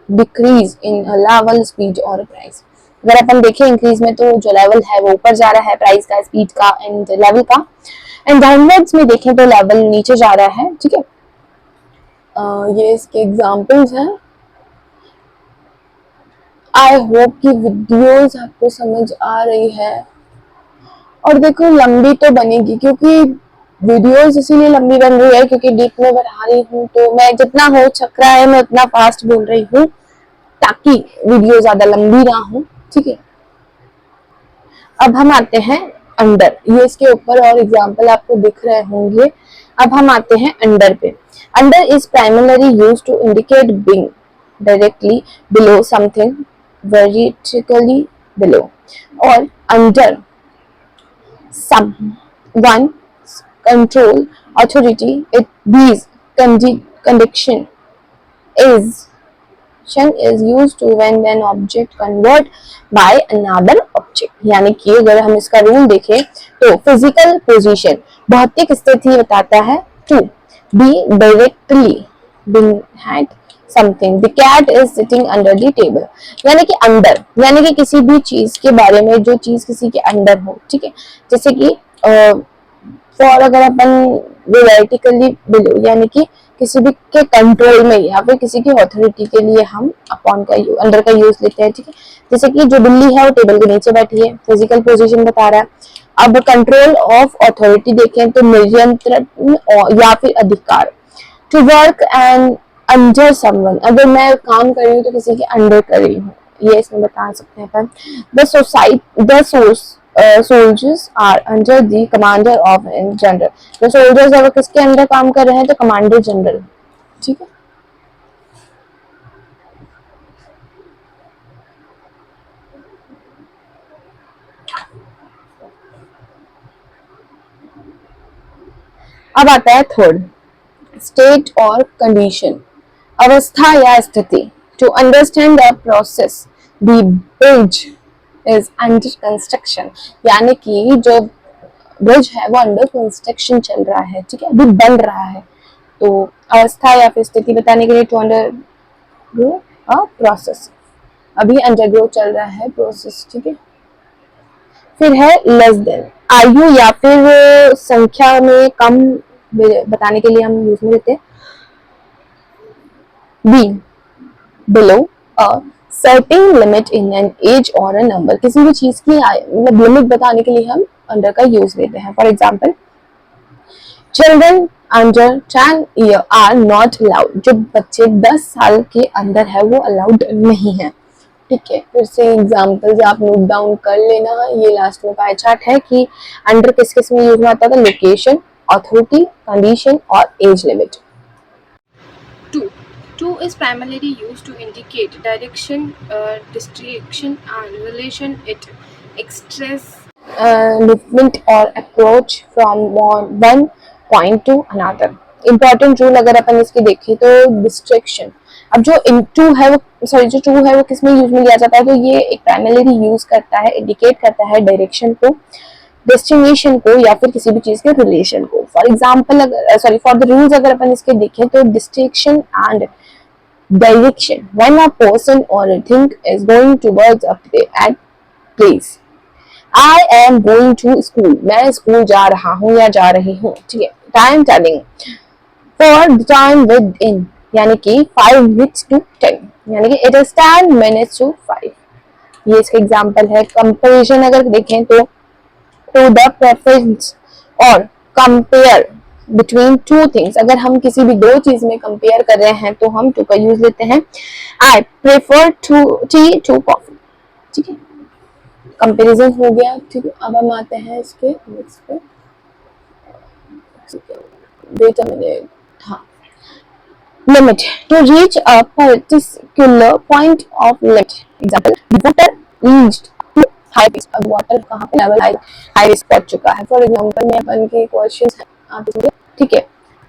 decrease in a level, speed और प्राइस। अगर अपन देखें इंक्रीज में तो जो लेवल है वो ऊपर जा रहा है, प्राइस का, स्पीड का एंड लेवल का। एंड डाउनवर्ड्स में देखें तो लेवल नीचे जा रहा है, ठीक है। ये इसके एग्जांपल्स हैं। आई होप कि वीडियोस आपको समझ आ रही है। और देखो लंबी तो बनेगी, क्योंकि वीडियोस इसीलिए लंबी बन रही है क्योंकि डीप में बढ़ा रही हूँ, तो मैं जितना हो सक रहा है मैं उतना फास्ट बोल रही हूँ ताकि वीडियो ज्यादा लंबी ना हो, ठीक है। अब हम आते हैं अंडर, ये इसके ऊपर और एग्जाम्पल आपको दिख रहे होंगे। अब हम आते हैं अंडर पे। Under is primarily use to indicate being directly below something, vertically below, or under someone's control, authority. It these condition is used to when an object convert by another object. यानी कि अगर हम इसका rule देखें तो physical position, भौतिक स्थिति बताता है, to be directly behind something, the cat is sitting under the table, यानी कि अंडर, यानी कि किसी भी चीज के बारे में जो चीज किसी के अंडर हो, ठीक है। जैसे कि फॉर अगर अपन वर्टिकली बिलो यानी कि किसी भी के कंट्रोल में या फिर किसी की अथॉरिटी के लिए हम अपॉन का अंडर का यूज लेते हैं, ठीक है। जैसे कि जो बिल्ली है वो टेबल के नीचे बैठी है, फिजिकल पोजीशन बता रहा है। अब कंट्रोल ऑफ अथॉरिटी देखें तो नियंत्रण या फिर अधिकार, to work and under someone, अगर मैं काम कर रही हूँ तो किसी के अंडर कर रही हूँ, ये इसमें बता सकते हैं अपन। The society the soldiers are under the commander of an general, तो सोल्जर्स अगर किसके अंडर काम कर रहे हैं तो कमांडर जनरल, ठीक है। अब आता है थर्ड, स्टेट और कंडीशन, अवस्था या स्थिति। To understand the process the bridge is under construction, यानी कि जो ब्रिज है वो अंडर कंस्ट्रक्शन चल रहा है, ठीक है, अभी बन रहा है। तो अवस्था या फिर स्थिति बताने के लिए टू अंडरगो अ प्रोसेस, अभी अंडरगो चल रहा है प्रोसेस, ठीक है। फिर है लेस देन, आयु या फिर संख्या में कम बताने के लिए हम यूज में लेते हैं be, below a certain limit in an age or a number, किसी भी चीज की मतलब लिमिट बताने के लिए हम अंडर का यूज लेते हैं। For example, children under 10 year are not allowed, जो बच्चे 10 साल के अंदर है वो अलाउड नहीं है, ठीक है। फिर से एग्जाम्पल्स आप नोट डाउन कर लेना। ये लास्ट में पाई चार्ट है कि अंडर किस किस में यूज में आता था, लोकेशन, अथॉरिटी, कंडीशन और age limit. To is primarily used to indicate direction, destination, and relation. It expresses movement or approach from one point to another. Important rule अगर अपन इसकी देखें तो डिस्ट्रैक्शन, अब जो टू है वो सॉरी जो टू है वो किस में यूज में लिया जाता है, तो ये एक प्राइमरीली यूज करता है, इंडिकेट करता है डायरेक्शन को, डेस्टिनेशन को या फिर किसी भी चीज के रिलेशन को। फॉर एग्जाम्पल अगर सॉरी फॉर द रूल्स अगर अपन इसके देखें तो distraction and direction, when a person or a thing is going towards a place. I am going to school, मैं स्कूल जा रहा हूँ या जा रही हूँ, ठीक है। Time telling, for the time within, यानी कि 5 minutes to 10, यानी कि it is 10 minutes to 5, ये इसका एग्जाम्पल है। कंपेरिजन अगर देखें तो to the preference और compare बिटवीन टू थिंग्स, अगर हम किसी भी दो चीज में कंपेयर कर रहे हैं तो हम टू का यूज लेते हैं। I prefer tea to coffee, ठीक है, कंपेरिजन हो गया, ठीक है। अब हम आते हैं इसके नेक्स्ट पे, वेट अ मिनट, हाँ, limit, to reach a particular point of limit. Example, water reached high risk, अब वाटर कहाँ पे लेवल हाई रिस्क पहुंच चुका है। फॉर एग्जांपल में अपन के क्वेश्चंस हैं आप इसमें, ठीक है।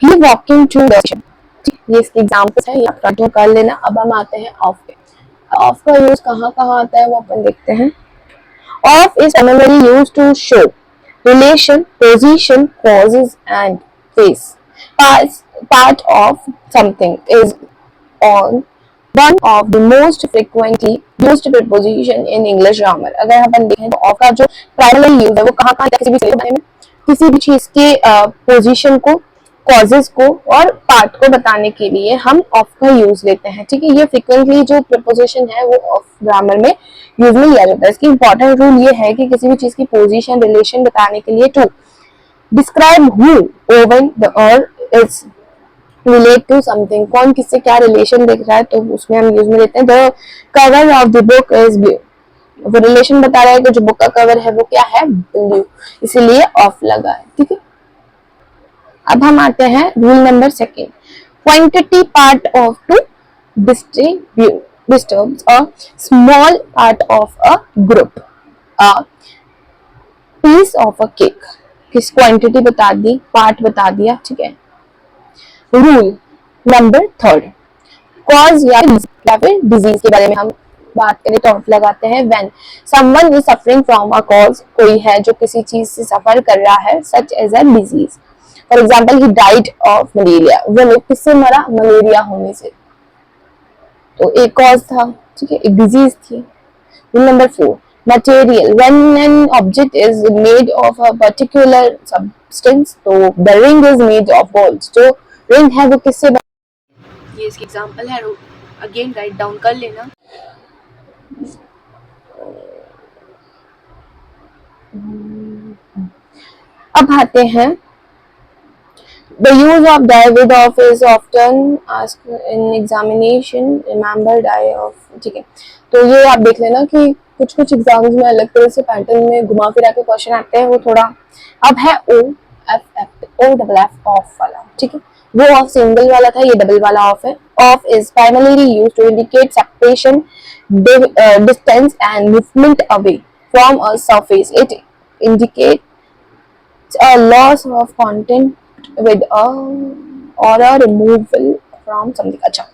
ही वॉकिंग टू द स्टेशन, ये इसके एग्जांपल्स हैं, ये आप नोट कर लेना। अब हम आते हैं ऑफ पे। ऑफ का यूज कहाँ कहाँ आता है वो अपन देखते हैं। Of is primarily used to show relation, position, causes and place. Part of something is on one of the most frequently used preposition in English grammar. अगर अपन देखें तो ऑफ का जो प्राइमरी यूज है वो कहाँ कहाँ किसी भी चीज के बारे में, किसी भी चीज के पोजीशन को, कॉजेज को और पार्ट को बताने के लिए हम ऑफ का यूज लेते हैं, ठीक है। ये फ्रीक्वेंटली जो प्रीपोजिशन है वो ऑफ ग्रामर में यूज में लिया जाता है। इसकी इंपॉर्टेंट रूल ये है कि किसी भी चीज की पोजीशन, रिलेशन बताने के लिए to describe who or when the or is relate to something, कौन किससे क्या रिलेशन देख रहा है तो उसमें हम यूज में लेते हैं। The cover of the book is blue, वो रिलेशन बता रहा है कि जो बुक का कवर है वो क्या है, ब्लू, इसीलिए ऑफ लगा है, ठीक है। अब हम आते हैं rule number second, quantity part of to disturbs a small part of a group, a piece of a cake, किस क्वांटिटी बता दी, पार्ट बता दिया, ठीक है। रूल नंबर थर्ड, कॉज या फिर डिजीज के बारे में हम बात करें तो ऑफ लगाते हैं। When someone is suffering from a cause, कोई है जो किसी चीज से सफर कर रहा है, such as a disease. For example, he died of malaria, वो लोग किससे मरा, मलेरिया होने से, तो एक कॉज था, ठीक है, एक डिजीज थी। Rule number 4, material. When an object is made of a particular substance, तो the ring is made of gold. जो ring है वो किससे ये इसकी एग्जांपल है, अगेन राइट डाउन कर लेना। अब आते हैं the use of die with of is often asked in examination. Remember die of, ठीक है। तो ये आप देख लेना कि कुछ कुछ एग्जाम्स में अलग तरह से पैटर्न में घुमा फिरा के क्वेश्चन आते हैं, वो थोड़ा अब है ओ डबल एफ ऑफ वाला, ठीक है। वो ऑफ सिंगल वाला था, ये डबल वाला ऑफ है। Of is primarily used to indicate separation, distance and movement away from a surface. It indicates a loss of content with a or a removal from something। अच्छा,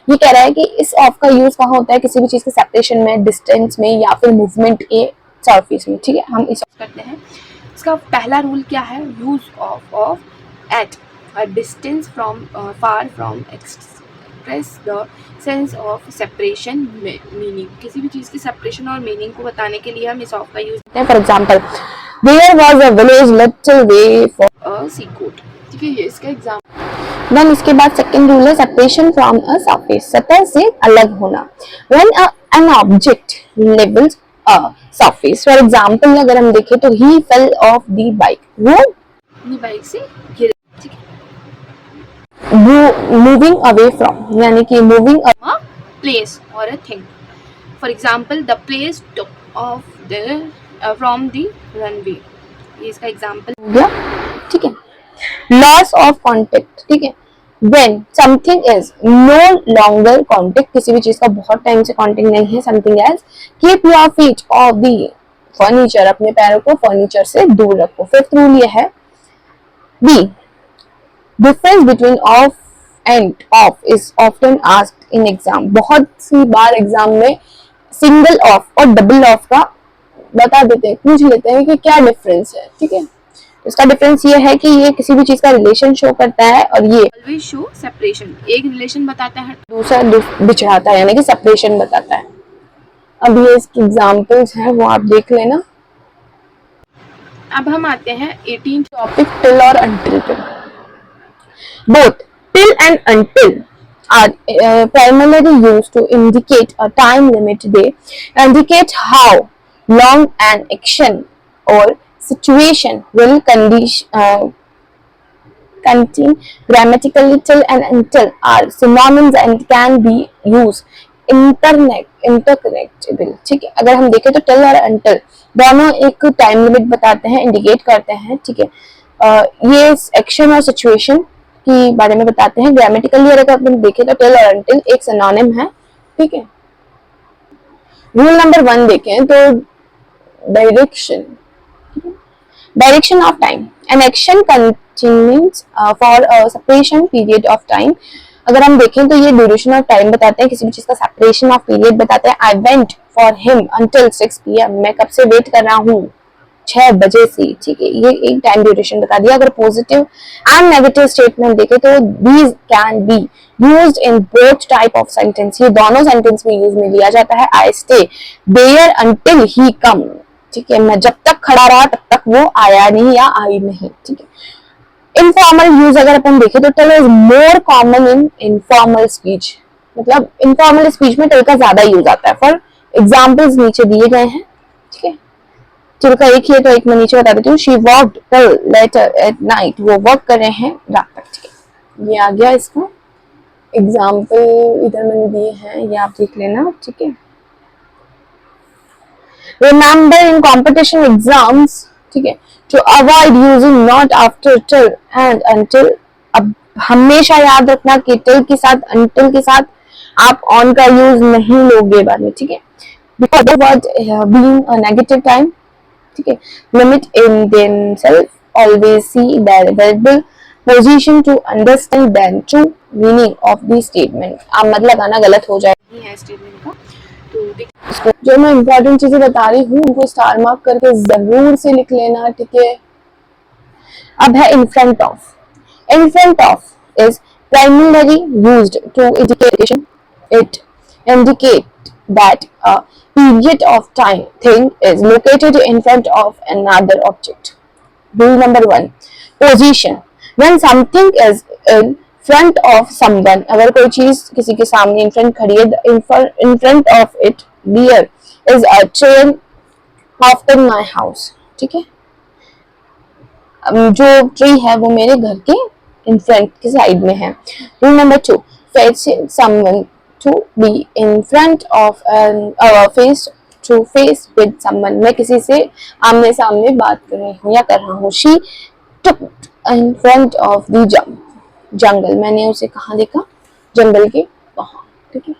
ये कह रहा है कि इस ऑफ का यूज कहाँ होता है, किसी भी चीज के सेपरेशन में, डिस्टेंस में, या फिर मूवमेंट के सरफेस में, ठीक है। हम इस करते हैं। इसका पहला रूल क्या है, use of at a distance from far from express the sense of separation meaning. किसी भी चीज की सेपरेशन और मीनिंग को बताने के लिए हम इस ऑफ का यूज करते हैं। For example there was a village little way for a sea coast, ठीक है, ये इसका एग्जाम्पल। देन इसके बाद सेकंड रूल है सेपरेशन फ्रॉम अ सरफेस, सतह से अलग होना। When an object levels a surface, for example अगर हम देखें तो he fell off the bike, वो अपनी बाइक से गिरे, ठीक है। मूविंग अवे फ्रॉम यानी कि मूविंग अ प्लेस और a thing. For example the place took off the from the runway, ये इसका एग्जाम्पल हो गया, ठीक है। लॉस ऑफ कांटेक्ट, ठीक है। When something is no longer contact, किसी भी चीज का बहुत टाइम से कांटेक्ट नहीं है, something else, keep your feet off the furniture, अपने पैरों को फर्नीचर से दूर रखो। फिफ्थ रूल ये है B, difference between off and off is often asked in exam। बहुत सी बार एग्जाम में सिंगल ऑफ और डबल ऑफ का बता देते हैं, पूछ लेते हैं कि क्या डिफरेंस है, ठीक है। इसका डिफरेंस ये है कि ये किसी भी चीज का रिलेशन शो करता है और ये ऑलवेज शो सेपरेशन, एक रिलेशन बताता है, दूसरा बिछड़ाता है, यानी कि सेपरेशन बताता है। अब ये इसकी एग्जांपल्स हैं, वो आप देख लेना। अब हम आते हैं 18th टॉपिक टिल और अनटिल पे। Both till and until are primarily used to indicate a time limit. They indicate how long an action or situation will contain. Grammatically, till and until are synonyms and can be used interconnectable, ठीक है। अगर हम देखें तो till और until दोनों एक time limit बताते हैं, इंडिकेट करते हैं, ठीक है। ये एक्शन और सिचुएशन के बारे में बताते हैं। ग्रामेटिकली अगर अपन देखें तो टिल और अनटिल एक सिनोनिम है, ठीक है। रूल नंबर 1 देखें तो direction of time, an action continues for a separation period of time. अगर हम देखें तो ये ड्यूरेशन ऑफ टाइम बताते हैं, किसी भी चीज का सेपरेशन ऑफ पीरियड बताते हैं। I went for him until 6 PM, मैं कब से वेट कर रहा हूँ, 6 बजे से, ठीक है। ये एक टाइम ड्यूरेशन बता दिया। अगर पॉजिटिव एंड नेगेटिव स्टेटमेंट देखें तो these can be used in both type of sentence, ये दोनों सेंटेंस में यूज में लिया जाता है। I stay there until he come, ठीक है, मैं जब तक खड़ा रहा तब तक वो आया नहीं या आई नहीं, ठीक है। इनफॉर्मल यूज अगर अपन देखें तो till is more common in informal speech, मतलब इनफॉर्मल स्पीच में टिल का ज्यादा यूज आता है। फॉर एग्जाम्पल्स नीचे दिए गए हैं, ठीक है। टिल का एक ही है तो एक मैं नीचे बता देती हूँ। She worked till later at night, वो वर्क कर रहे हैं रात तक, ठीक है। ये आ गया इसका एग्जाम्पल, इधर मैंने दिए हैं, ये आप देख लेना, ठीक है। रिमेंबर इन कॉम्पिटिशन एग्जाम्स, ठीक है, to avoid using not after till and until. अब हमेशा याद रखना कि टिल के साथ अनटिल के साथ आप ऑन का यूज नहीं लोगे बाद में, ठीक है। Because the word being a negative time, ठीक है। Limit in themselves always see their verbal position to understand then true meaning of the statement. आप मतलब लगाना गलत हो जाए है स्टेटमेंट का, तो जो मैं इंपॉर्टेंट चीजें बता रही हूँ उनको स्टार मार्क करके जरूर से लिख लेना, ठीक है। अब है in front of. In front of is primarily used to indication, it indicate that a period of time thing is located in front of another object. Rule number 1, position. When something is in front of someone, अगर कोई चीज किसी के सामने in front खड़ी है, in front of it there is a train after my house. ठीक है, जो ट्री है वो मेरे घर के इन फ्रंट के साइड में है. Rule number 2, facing someone to be in front of face to face with someone. मैं किसी से आमने सामने बात कर रही हूँ या कर रहा हूँ. She took in front of the jungle. मैंने उसे कहाँ देखा? जंगल के वहाँ. ठीक है,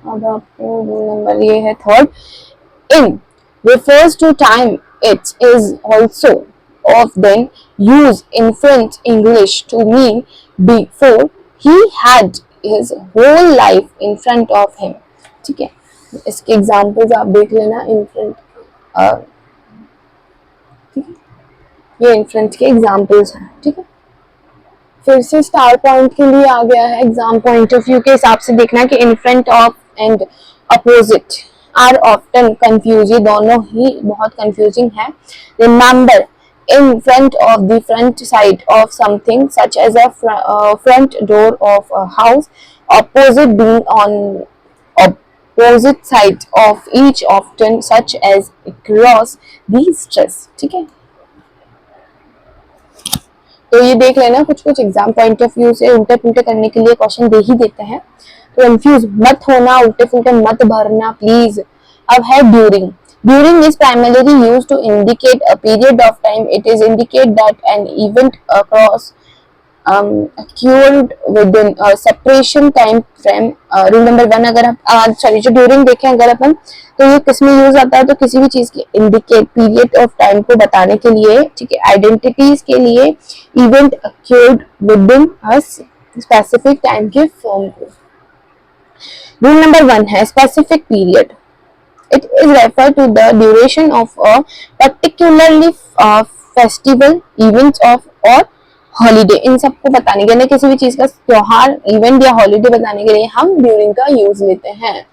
अब आपको रूल नंबर ये है third. In refers to time. It is also often used in French English to mean before he had his whole life in front of him. ठीक है, इसके एग्जाम्पल्स आप देख लेना. इन फ्रंट, ठीक है, ये इन फ्रंट के एग्जाम्पल्स हैं. ठीक है, फिर से स्टार पॉइंट के लिए आ गया है. एग्जाम पॉइंट ऑफ व्यू के हिसाब से देखना कि in front of and opposite are often confuse. ये दोनों ही बहुत कंफ्यूजिंग है. Remember, in front of the front side of something such as a front door of a house, opposite being on opposite side of each often such as across the stress. ठीक है, तो ये देख लेना. कुछ कुछ exam point of view से उल्टे पुल्टे करने के लिए क्वेश्चन दे ही देते हैं, तो कंफ्यूज मत होना, उल्टे पुल्टे मत भरना प्लीज. अब है during. During is primarily used to indicate a period of time. It is indicate that an event across occurred within a separation time frame. Rule number 1, अगर आप सॉरी जो ड्यूरिंग देखें अगर अपन, तो ये किस में यूज आता है? तो किसी भी चीज की इंडिकेट पीरियड ऑफ टाइम को बताने के लिए. ठीक है, आइडेंटिटीज के लिए event occurred within a specific time के फॉर्म को. रूल नंबर 1 है specific period. It is referred to the duration of a particularly festival, events of or holiday. इन सबको बताने के लिए, किसी भी चीज का त्योहार, इवेंट या हॉलीडे बताने के लिए हम ड्यूरिंग का यूज लेते हैं.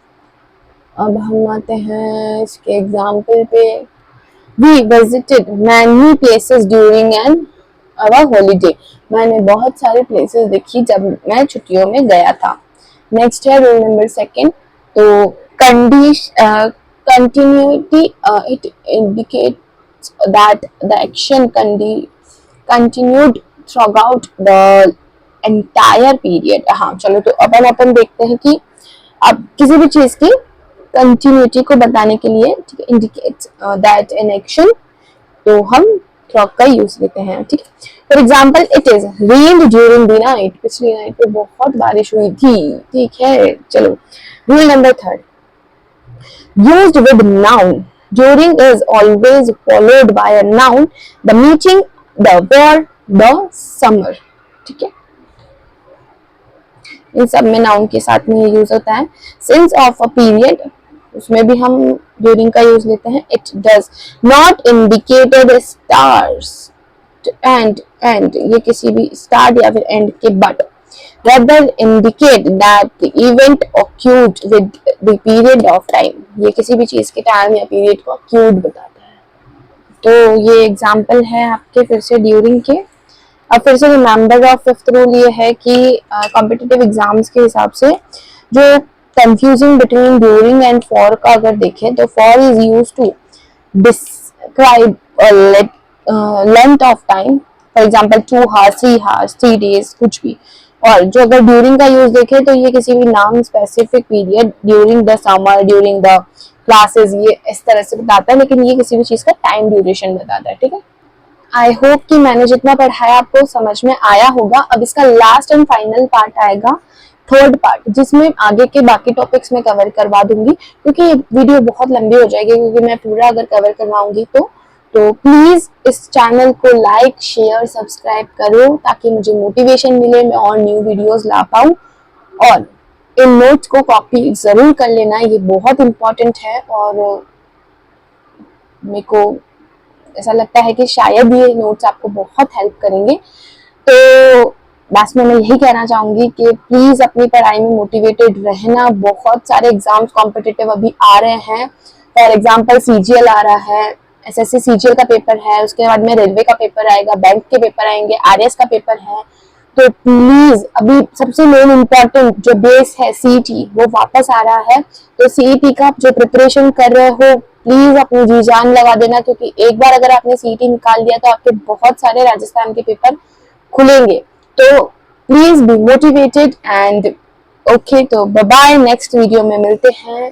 अब हम आते हैं इसके एग्जाम्पल पे. We visited many places during our holiday. मैंने बहुत सारे प्लेसेस देखी जब मैं छुट्टियों में गया था. नेक्स्ट है रूल नंबर 2. तो continuity, it indicates that the action continued throughout the entire period. हाँ चलो, तो अपन देखते हैं कि अब किसी भी चीज की कंटिन्यूटी को बताने के लिए, ठीक है, indicates that an action, तो हम थ्रू का यूज लेते हैं. ठीक है, for example it is rained during the night. पिछली नाइट पे बहुत बारिश हुई थी. ठीक है, चलो rule number 3. Used with noun. During is always followed by a noun. The meeting, the war, the summer. ठीक है, इन सब में नाउन के साथ में ये यूज होता है. Since of a period, उसमें भी हम during का यूज लेते हैं. It does not indicate stars and ये किसी भी start या फिर end के but rather indicate that the event occurred with the period of time. ये किसी भी चीज के टाइम या पीरियड को occurred बताता है. तो ये एग्जाम्पल है आपके फिर से ड्यूरिंग के. अब फिर से रिमेंबर ऑफ 5th रूल ये है कि कॉम्पिटिटिव एग्जाम्स के हिसाब से जो confusing between during and for का अगर देखें, तो for is use to describe length of time. For example 2 hours, 3 hours, 3 days, कुछ भी. और जो अगर ड्यूरिंग का यूज देखें तो ये किसी भी नाम specific period, during the summer, during the classes, ये इस तरह से बताता है, लेकिन ये किसी भी चीज का टाइम ड्यूरेशन बताता है. ठीक है, आई होप कि मैंने जितना पढ़ाया आपको समझ में आया होगा. अब इसका लास्ट एंड फाइनल पार्ट आएगा, थर्ड पार्ट, जिसमें आगे के बाकी टॉपिक्स में कवर करवा दूंगी, क्योंकि ये वीडियो बहुत लंबी हो जाएगी, क्योंकि मैं पूरा अगर कवर करवाऊंगी तो प्लीज इस चैनल को लाइक, शेयर, सब्सक्राइब करो ताकि मुझे मोटिवेशन मिले, मैं और न्यू वीडियोस ला पाऊँ. और इन नोट्स को कॉपी जरूर कर लेना, ये बहुत इम्पोर्टेंट है. और मेरे को ऐसा लगता है कि शायद ये नोट्स आपको बहुत हेल्प करेंगे. तो बस मैं यही कहना चाहूंगी कि प्लीज अपनी पढ़ाई में मोटिवेटेड रहना। बहुत सारे एग्जाम्स कॉम्पिटिटिव अभी आ रहे हैं। फॉर एग्जाम्पल सीजीएल आ रहा है, एसएससी सीजीएल का पेपर है, उसके बाद में रेलवे का पेपर आएगा, बैंक के पेपर आएंगे, आरएस का पेपर है। तो प्लीज अभी सबसे मेन इम्पोर्टेंट जो बेस है सीईटी वो वापस आ रहा है। तो सीईटी का जो प्रिपरेशन कर रहे हो प्लीज अपनी जी जान लगा देना, क्योंकि एक बार अगर आपने सीईटी निकाल लिया तो आपके बहुत सारे राजस्थान के पेपर खुलेंगे। तो please be motivated and okay. तो बाय बाय, नेक्स्ट वीडियो में मिलते हैं।